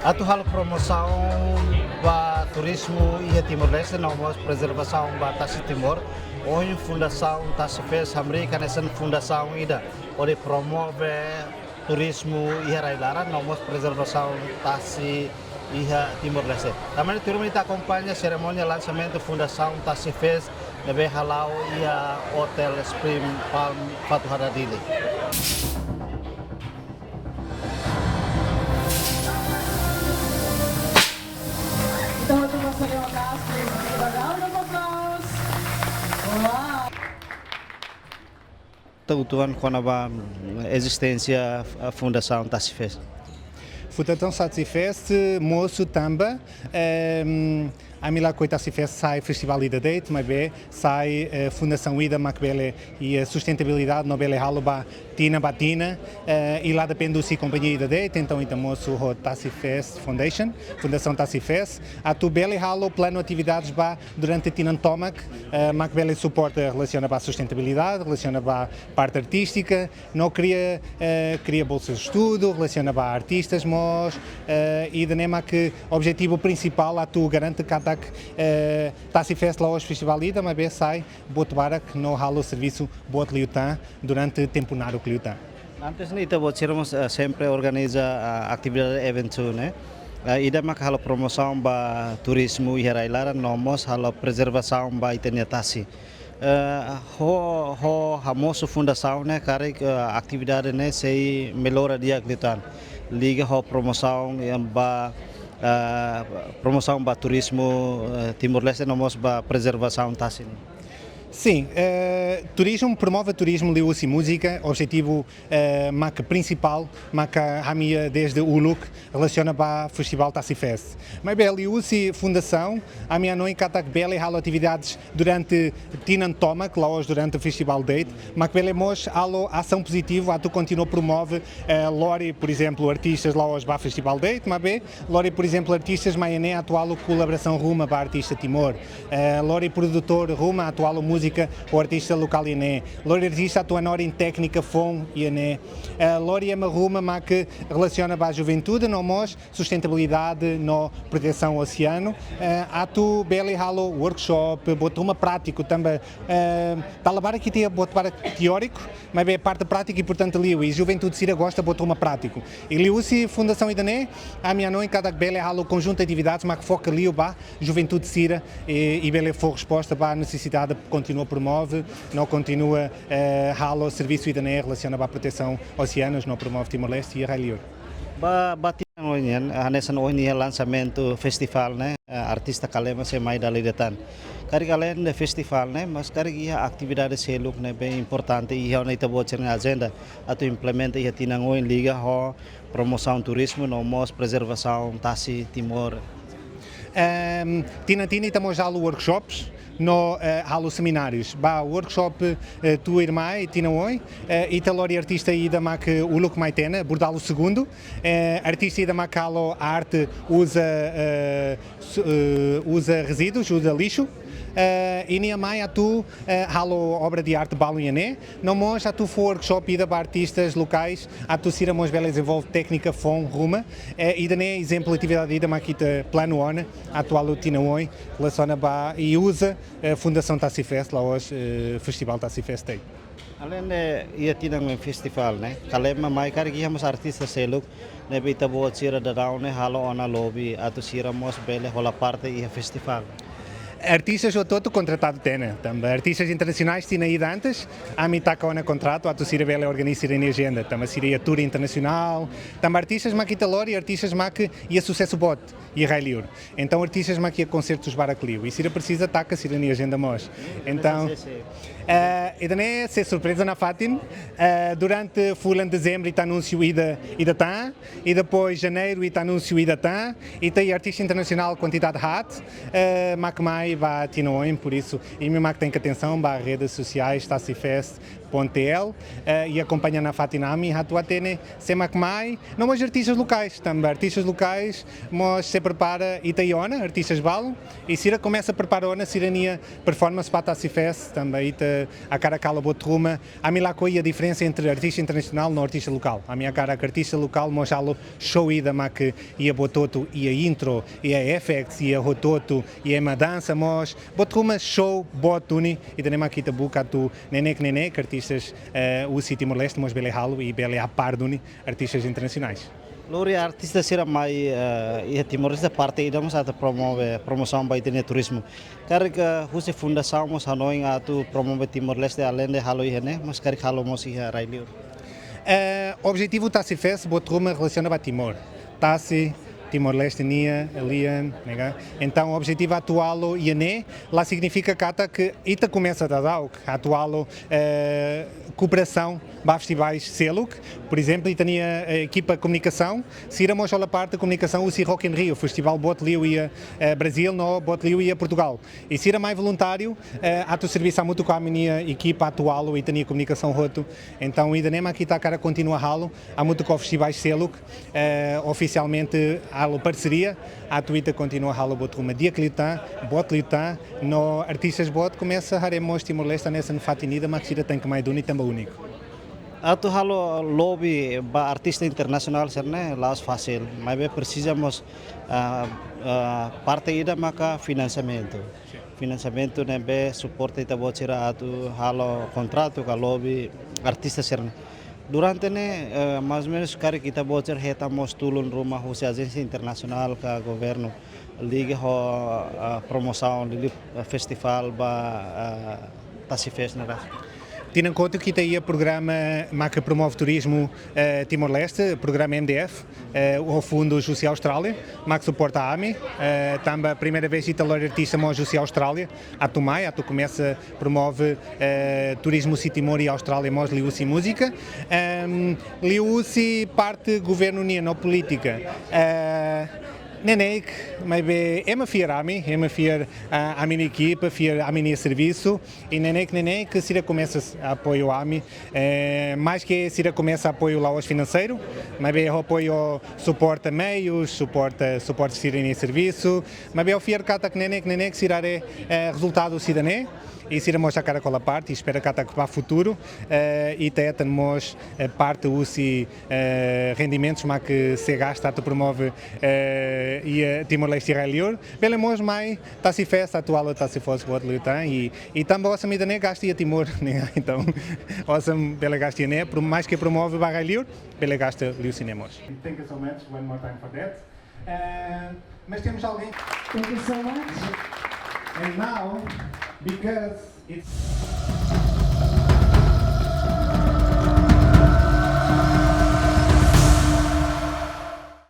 Atual promoção para turismo e Timor-Leste, nós preservação para Tassi Timor, hoje fundação Tassi Fest Americana, essa fundação ida, onde promove turismo e Railara, nós preservação Tassi e Timor-Leste. Também turma está acompanha a cerimônia de lançamento da fundação Tassi Fest, na Halau e a Hotel Spring Palm Fatu Haradili. Então, eu gostaria de um abraço, round of applause. Olá! Tuan com a existência da Fundação Tassi Fest. Fundação Tassi Fest, moço também. A mim lá que Tassi Fest sai Festival Ida Date, mas bem, sai Fundação Ida Macbele e a sustentabilidade no Bele Haloba Tina Batina e lá depende do si companhia Ida Date, então moço o Tassi Fest Foundation, Fundação Tassi Fest, a tu Bele Halo plano atividades ba durante Tinan Tomac, Macbele suporta relaciona ba sustentabilidade, relaciona ba parte artística, não cria bolsas de estudo, relaciona ba artistas, mas e de nema que objetivo principal a tu garante que Tassi Fest lá hoje Festival Ida, mas bem sai Botbara que no halo serviço Bot Liutan durante o temporário que Liutan. Antes nita vocês sempre organiza atividade evento, né? Ida mak halo promoção ba turismo e Railara, nós halo preservação ba itenia Tassi. Ho hamoso fundação, né? Cara atividade né sei melhora dia que Liutan. Liga ho promoção ba promoção para turismo Timor-Leste, nós para preservação Tassi. Sim, turismo promove turismo, liu-se música, objetivo maca principal, maca hamia desde o look relaciona para o Festival Tassi Fest. Mas bem, liu-se fundação, a minha noite catak bela halo atividades durante Tinan Toma, que lá hoje durante o Festival Date, mas bela mos halo ação positiva, a tu continua promove Lori, por exemplo, artistas lá hoje para o Festival Date, mas bem, Lori, por exemplo, artistas maiané atual colaboração Ruma para artista Timor, Lori produtor Ruma atual música o artista local iné, Lori artista atua na hora em técnica fom iné, Lori é uma ruma que relaciona para a juventude, no mos sustentabilidade, no proteção oceano, atu bela halo workshop, botou uma prático também, talabar aqui tem botar teórico, mas bem parte prática e portanto liu e juventude sira gosta botou uma prático. E liu-se fundação idané, a minha noite cada bela halo conjunto de atividades, mas que foca liu ba juventude sira e bela for resposta para a necessidade de continua promove, não continua halo serviço idané relaciona para a proteção oceanos, não promove Timor-Leste e Railiur. Batian onyan hanesan oni lançamento festival né artista kalema se mai dalidetan kari kalen de festival né mas kari atividade seluk né bem importante e ha na tabotchen agenda atu implementa e tinang oin liga ho promoção turismo no mos preservação Tassi Timor. Tinatini estamos já workshops no halo seminários. Ba workshop tu irmã e tina oi e talori artista ida mak o look mai tena bordalo segundo artista ida mak halo arte usa resíduos, usa lixo. E nem mais a tu halo obra de arte baluiané, não mos a tu workshop ida para artistas locais, a tu sira mos velas envolve técnica fom ruma, e daí exemplo atividade ida maquita plano ona, atual utina oi, relaciona ba e usa Fundação Tassi Fest lá hoje Festival Tassi Fest tem. Além de ia tinang festival né, kalema mai kari hamos artista seluk ne bita bo sira da down ne halo ona lobby atu sira mos bele hola parte e festival. Artistas o todo contratado tem também artistas internacionais tinha ido antes a mim está com um contrato a tu sira bela organizar em agenda também seria tour internacional também artistas maquitalori artistas que ia sucesso bot e Railiur então artistas que ia concertos baraclio e sira precisa taca sira em agenda mos então e daí se surpresa na Fatin durante fulan dezembro está anúncio ida tá e depois janeiro está anúncio ida tá e tem artista internacional quantidade hat que mais vai tinoem, por isso, e mesmo que tem que atenção, para redes sociais, tassifest.tl e acompanha na Fatinami, hatu atene, sema que mais, não os artistas locais, também artistas locais, mas se prepara Itaiona, artistas balam, e Sira começa a preparar a Sirania performance para Tassifest, também a cara cala botruma, a mim lá coi a diferença entre artista internacional e artista local, a minha cara que artista local, mas show ida, mas que ia bototo, ia intro, ia FX, ia rototo, ia uma dança, mas botruma show, botuni, e daí aqui te buca tu nenek, artistas o Timor-Leste, mas bele halo e bele a parduni, artistas internacionais. Lori artista sira mai Timor-Leste parte idamos ata promoção by turismo. Karika husi fundação mos hanoi atu promove Timor-Leste além de halo ihene, mas karik halo mos iha railiur. O objetivo Tassifest botruma relaciona a Timor. Tassi Timor-Leste, Nia, Alian, então o objetivo atual e lá significa que ita começa a dar atual cooperação para festivais Seluk, por exemplo, e tinha a equipa de comunicação, se irmos à parte da comunicação, o Rock in Rio, o festival Botlio ia Brasil, no Botlio ia Portugal, e se era mais voluntário, a tu serviço a muito com a minha equipa atual e tinha comunicação roto, então ainda nem aqui está a cara continua a halo, há muito com festivais Seluk, oficialmente há parceria, a Twitter continua a halo botruma dia que Botlio no artistas bot começa a haremos Timor-Leste nessa fatinida, mas que tem que mais duni também único. Atu halo lobby ba artista internacional serne laos fácil, mas precisamos parte ida maka financiamento. Financiamento nebe suporte ita bocira atu halo contrato ka lobby artista serne. Durante mais ou menos kari kita bocor retamos tulun rumah husi agência internacional ka governo liga ho promoção liga festival ba Tassifest na Tendo em conta que tem o programa que promove turismo Timor-Leste, o programa MDF, o Fundo Jussi Austrália, que suporta a AMI, também a primeira vez que o artista mó Jussi Austrália, a Tomai, a tu começa promove turismo Timor e Austrália mós Liusi Música, Liusi parte governo união política. Nenek, mas é uma fiarami, é uma fiar a minha equipa, fiar a minha serviço e nenek se começa a apoio a mim, mais que se começa a apoio lá aos financeiro, mas é apoio suporte meios, suporte sirene serviço, mas é o fiar kata que nenek se dará resultado cidadão. E se iremos a cara com a parte, espero que para o futuro e temos parte dos rendimentos que se gasta, promove e Timor-Leste Israelior, belemos mais Tassifest atual Tassifest e também a samida ne gasta Timor, então a bela gasta por mais que promove Israelior, bela gasta Liu Cinemos. Thank you so much one more time for that. Mas temos alguém. Thank you so much. And now, because it's